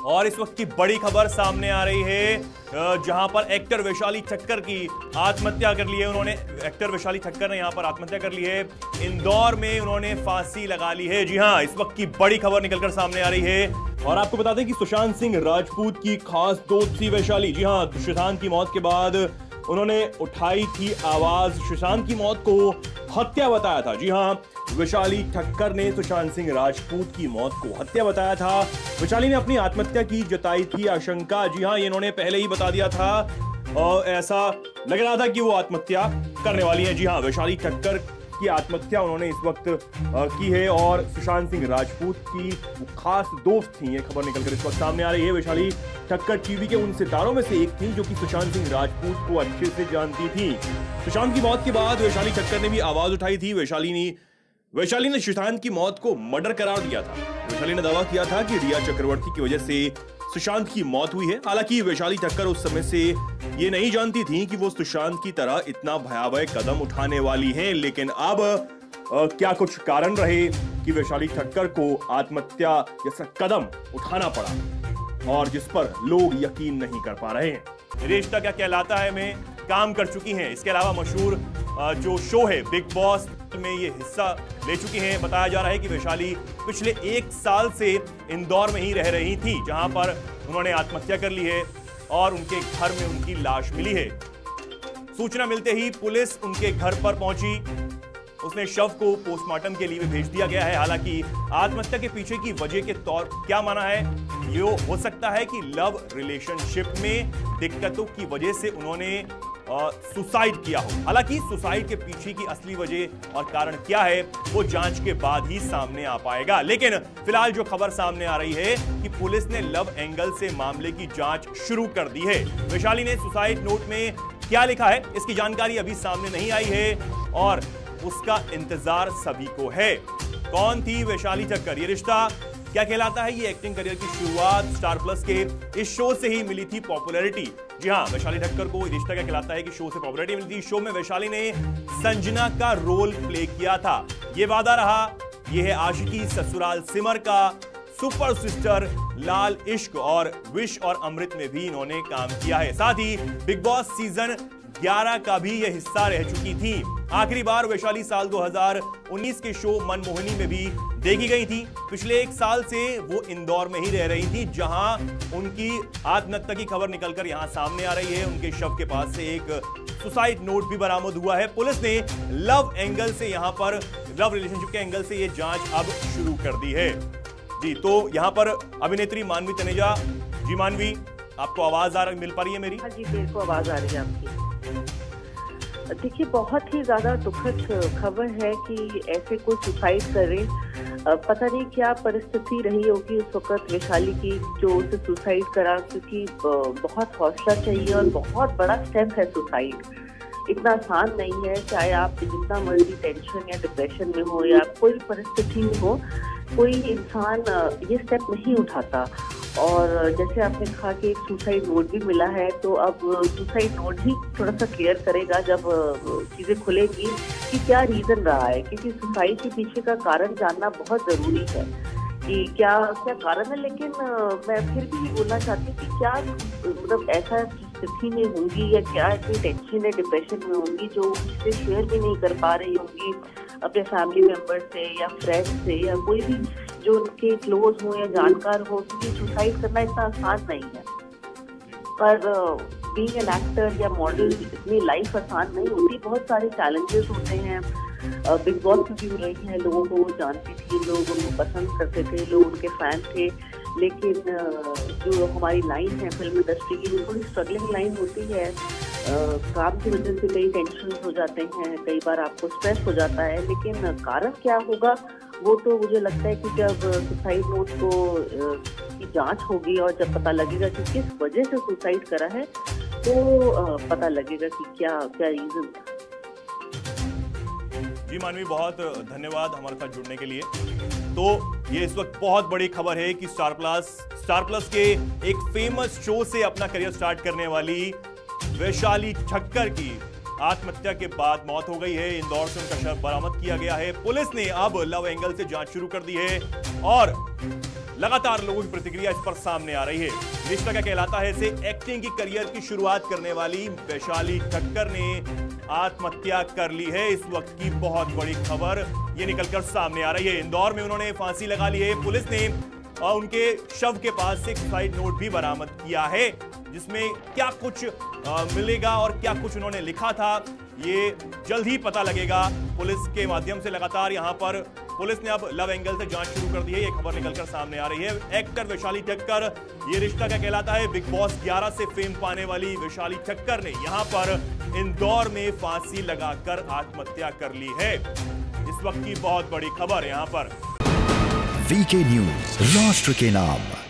और इस वक्त की बड़ी खबर सामने आ रही है, जहां पर एक्टर वैशाली ठक्कर की आत्महत्या कर ली है। उन्होंने एक्टर वैशाली ठक्कर ने यहां पर आत्महत्या कर ली है। इंदौर में उन्होंने फांसी लगा ली है। जी हां, इस वक्त की बड़ी खबर निकलकर सामने आ रही है। और आपको बता दें कि सुशांत सिंह राजपूत की खास दोस्त थी वैशाली। जी हां, सुशांत की मौत के बाद उन्होंने उठाई थी आवाज, सुशांत की मौत को हत्या बताया था। जी हां, वैशाली ठक्कर ने सुशांत सिंह राजपूत की मौत को हत्या बताया था। वैशाली ने अपनी आत्महत्या की जताई थी आशंका। जी हां, ये इन्होंने पहले ही बता दिया था और ऐसा लग रहा था कि वो आत्महत्या करने वाली है। जी हां, वैशाली ठक्कर की आत्महत्या उन्होंने इस वक्त की है और सुशांत सिंह राजपूत की खास दोस्त थी। ये खबर निकलकर इस वक्त सामने आ रही है। वैशाली ठक्कर टीवी के उन सितारों में से एक थी जो कि सुशांत सिंह राजपूत को अच्छे से जानती थी। सुशांत की मौत के बाद वैशाली ठक्कर ने भी आवाज उठाई थी। वैशाली ने सुशांत की मौत को मर्डर करार दिया था। वैशाली ने दावा किया था कि रिया चक्रवर्ती की वजह से सुशांत की मौत हुई है। हालांकि वैशाली ठक्कर उस समय से ये नहीं जानती थी कि वो सुशांत की तरह इतना भयावह कदम उठाने वाली हैं। लेकिन अब क्या कुछ कारण रहे कि वैशाली ठक्कर को आत्महत्या जैसा कदम उठाना पड़ा और जिस पर लोग यकीन नहीं कर पा रहे हैं। रिश्ता क्या कहलाता है में काम कर चुकी हैं। इसके अलावा मशहूर जो शो है बिग बॉस में ये हिस्सा ले चुकी हैं। बताया जा रहा है कि वैशाली पिछले 1 साल से इंदौर में ही रह रही थी, जहां पर उन्होंने आत्महत्या कर ली है और उनके घर में उनकी लाश मिली है। सूचना मिलते ही पुलिस उनके घर पर पहुंची। उसने शव को पोस्टमार्टम के लिए भेज दिया गया है। हालांकि आत्महत्या के पीछे की वजह के तौर क्या माना है, ये हो सकता है कि लव रिलेशनशिप में दिक्कतों की वजह से उन्होंने सुसाइड किया हो। हालांकि सुसाइड के पीछे की असली वजह और कारण क्या है वो जांच के बाद ही सामने आ पाएगा। लेकिन फिलहाल जो खबर सामने आ रही है कि पुलिस ने लव एंगल से मामले की जांच शुरू कर दी है। वैशाली ने सुसाइड नोट में क्या लिखा है इसकी जानकारी अभी सामने नहीं आई है और उसका इंतजार सभी को है। कौन थी वैशाली ठक्कर, ये रिश्ता क्या कहलाता है? ये एक्टिंग करियर की शुरुआत स्टार प्लस के इस शो से ही मिली थी पॉपुलैरिटी। जी हां, वैशाली ठक्कर को रिश्ता क्या कहलाता है कि शो से पॉपुलैरिटी मिली थी। शो में वैशाली ने संजना का रोल प्ले किया था। ये वादा रहा, ये है आशिकी ससुराल सिमर का, सुपर सिस्टर, लाल इश्क और विश और अमृत में भी इन्होंने काम किया है। साथ ही बिग बॉस सीजन 11 का भी यह हिस्सा रह चुकी थी। आखिरी बार वैशाली साल 2019 के शो मनमोहिनी में भी देखी गई थी। पिछले 1 साल से वो इंदौर में ही रह रही थी, जहां उनकी आत्महत्या की खबर निकलकर यहां सामने आ रही है। उनके शव के पास से एक सुसाइड नोट भी बरामद हुआ है। पुलिस ने लव एंगल से यहां पर लव रिलेशनशिप के एंगल से ये जांच अब शुरू कर दी है। जी, तो यहां पर अभिनेत्री मानवी तनेजा। जी मानवी, आपको आवाज मिल पा रही है मेरी? हाँ जी, मेरे को आवाज आ रही है आपकी। देखिए, बहुत ही ज्यादा दुखद खबर है कि ऐसे कोई सुसाइड करे। पता नहीं क्या परिस्थिति रही होगी उस वक्त वैशाली की जो उसे सुसाइड करा, क्योंकि बहुत हौसला चाहिए और बहुत बड़ा स्टेप है सुसाइड। इतना आसान नहीं है, चाहे आप जितना मर्जी टेंशन या डिप्रेशन में हो या कोई परिस्थिति में हो, कोई इंसान ये स्टेप नहीं उठाता। और जैसे आपने कहा कि एक सुसाइड नोट भी मिला है, तो अब सुसाइड नोट ही थोड़ा सा क्लियर करेगा जब चीजें खुलेगी कि क्या रीजन रहा है, क्योंकि सुसाइड के पीछे का कारण जानना बहुत जरूरी है कि क्या कारण है। लेकिन मैं फिर भी बोलना चाहती हूँ कि क्या मतलब ऐसा स्थिति में होंगी या क्या इतनी टेंशन या डिप्रेशन में होंगी जो उससे शेयर भी नहीं कर पा रही होंगी अपने फैमिली मेंबर से या फ्रेंड से या कोई भी जो उनके क्लोज हो या जानकार हो, क्योंकि सुसाइड करना इतना आसान नहीं है। पर बीइंग एन एक्टर या मॉडल इतनी लाइफ आसान नहीं होती, बहुत सारे चैलेंजेस होते हैं। बिग बॉस में भी रही है, लोगों को वो जानती थी, लोग उनको पसंद करते थे, लोग उनके फैन थे। लेकिन जो हमारी लाइन है फिल्म इंडस्ट्री की, वो थोड़ी स्ट्रगलिंग लाइन होती है। काम की वजह से कई टेंशन हो जाते हैं, कई बार आपको स्ट्रेस हो जाता है। लेकिन कारण क्या होगा वो तो मुझे लगता है कि जब सुसाइड नोट को की जांच होगी और जब पता लगेगा कि किस वजह से सुसाइड करा है, तो पता लगेगा कि क्या क्या रीजन था। जी मानवी, बहुत धन्यवाद हमारे साथ जुड़ने के लिए। तो ये इस वक्त बहुत बड़ी खबर है कि स्टार प्लस के एक फेमस शो से अपना करियर स्टार्ट करने वाली वैशाली ठक्कर की आत्महत्या के बाद मौत हो गई है। इंदौर से उनका शव बरामद किया गया है। पुलिस ने अब लव एंगल से जांच शुरू कर दी है और लगातार लोगों की प्रतिक्रिया इस पर सामने आ रही है। रिश्ता क्या कहलाता है से एक्टिंग की करियर की शुरुआत करने वाली वैशाली ठक्कर ने आत्महत्या कर ली है। इस वक्त की बहुत बड़ी खबर ये निकलकर सामने आ रही है। इंदौर में उन्होंने फांसी लगा ली है। पुलिस ने उनके शव के पास से सुसाइड नोट भी बरामद किया है, जिसमें क्या कुछ मिलेगा और क्या कुछ उन्होंने लिखा था ये जल्द ही पता लगेगा पुलिस के माध्यम से। लगातार यहां पर पुलिस ने अब लव एंगल से जांच शुरू कर दी है। ये खबर निकलकर सामने आ रही है। एक्टर वैशाली ठक्कर, ये रिश्ता क्या कहलाता है, बिग बॉस 11 से फेम पाने वाली वैशाली ठक्कर ने यहां पर इंदौर में फांसी लगाकर आत्महत्या कर ली है। इस वक्त की बहुत बड़ी खबर यहां पर। वीके न्यूज, राष्ट्र के नाम।